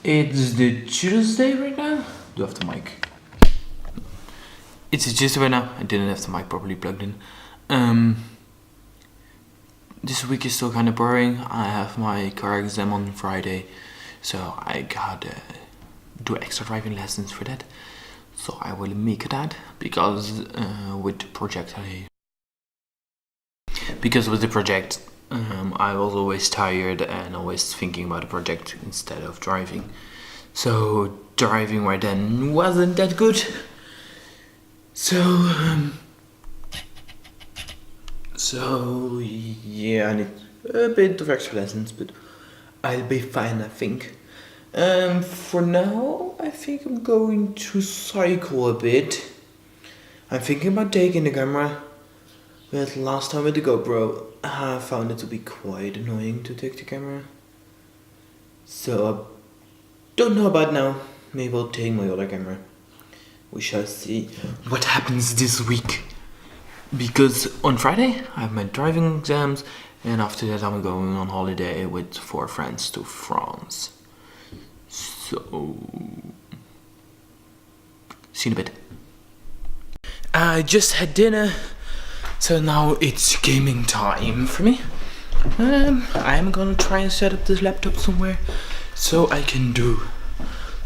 It's the Tuesday right now. Do I have the mic? It's a Tuesday right now. I didn't have the mic properly plugged in. This week is still kind of boring. I have my car exam on Friday, so I gotta do extra driving lessons for that. So I will make that because with the project I was always tired and always thinking about the project instead of driving. So driving right then wasn't that good. So yeah, I need a bit of extra lessons, but I'll be fine, I think. For now, I think I'm going to cycle a bit. I'm thinking about taking the camera, but last time with the GoPro, I found it to be quite annoying to take the camera. So I don't know about now. Maybe I'll take my other camera. We shall see what happens this week. Because on Friday I have my driving exams, and after that I'm going on holiday with 4 friends to France. So, see you in a bit. I just had dinner, so now it's gaming time for me. I'm gonna try and set up this laptop somewhere so I can do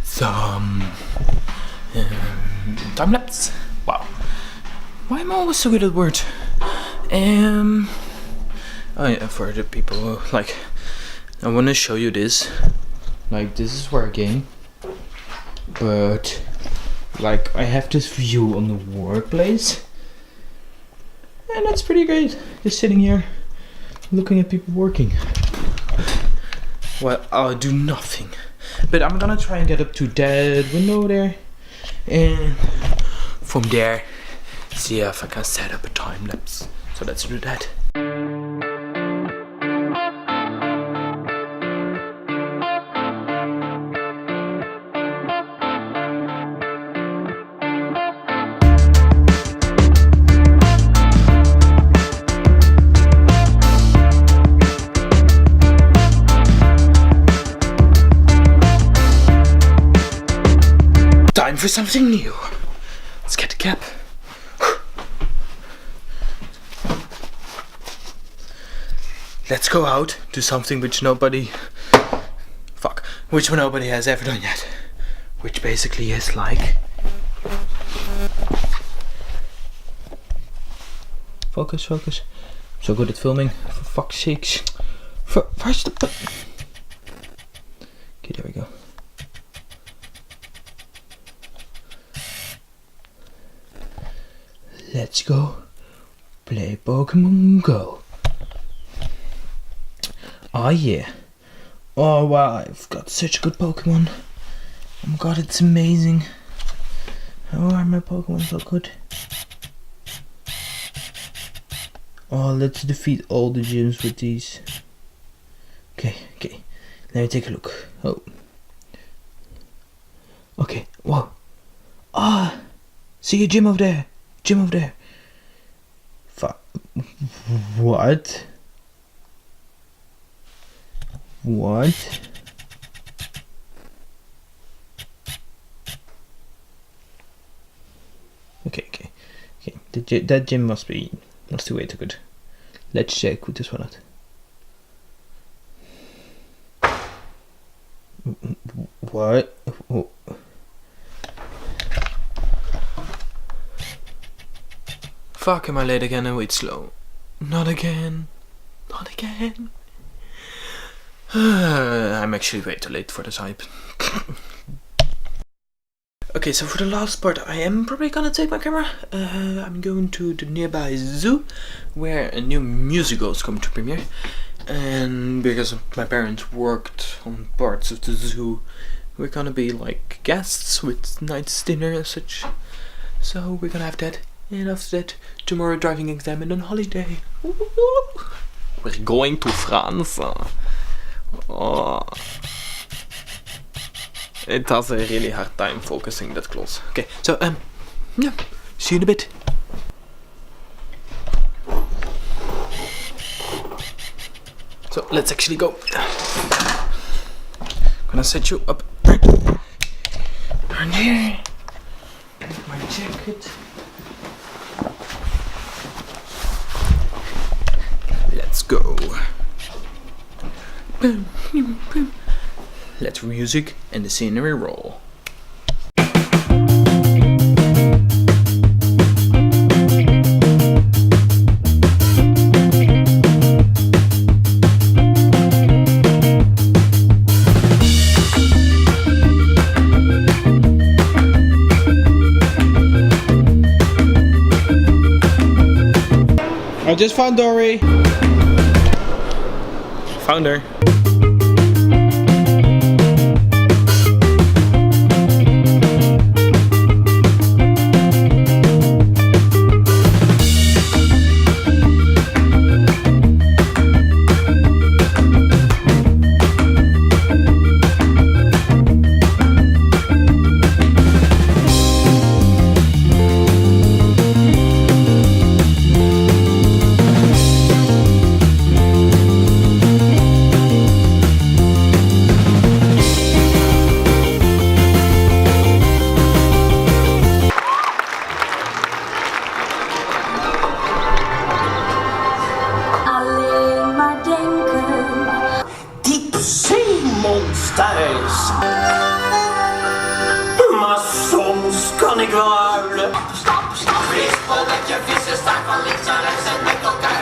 some time lapse. Wow. Why am I always so good at words? Oh yeah, for the people who, like, I want to show you this. Like, this is working, but like I have this view on the workplace, and that's pretty great. Just sitting here, looking at people working. Well, I'll do nothing, but I'm gonna try and get up to that window there, and from there see if I can set up a time lapse. So let's do that. Time for something new. Let's get the cap. Let's go out, do something which nobody has ever done yet. Which basically is like... Focus. I'm so good at filming, for fuck's sakes. First the... Okay, there we go. Let's go play Pokemon Go. Oh yeah. Oh wow, I've got such a good Pokemon. Oh my god, it's amazing. How are my Pokemon so good? Oh, let's defeat all the gyms with these. Okay. Let me take a look. Oh. Okay, whoa. Ah! See a gym over there. What? Okay. That gym must be way too good. Let's check with this one out. What? Oh. Fuck, am I late again and wait slow? Not again. I'm actually way too late for this hype. Okay, so for the last part I am probably gonna take my camera. I'm going to the nearby zoo where a new musical is coming to premiere. And because my parents worked on parts of the zoo, we're gonna be like guests with night's dinner and such. So we're gonna have that. And after that, tomorrow driving exam and on holiday. We're going to France. Oh. It has a really hard time focusing that close. Okay, so yeah, see you in a bit. So let's actually go. Gonna set you up. down here. My jacket. Let's go. Let music and the scenery roll. I just found Dory. Found her. Monsters. Maar soms kan ik wel huilen. Stop, stop, stop. Wees dat je vissen staan van links naar rechts en met elkaar.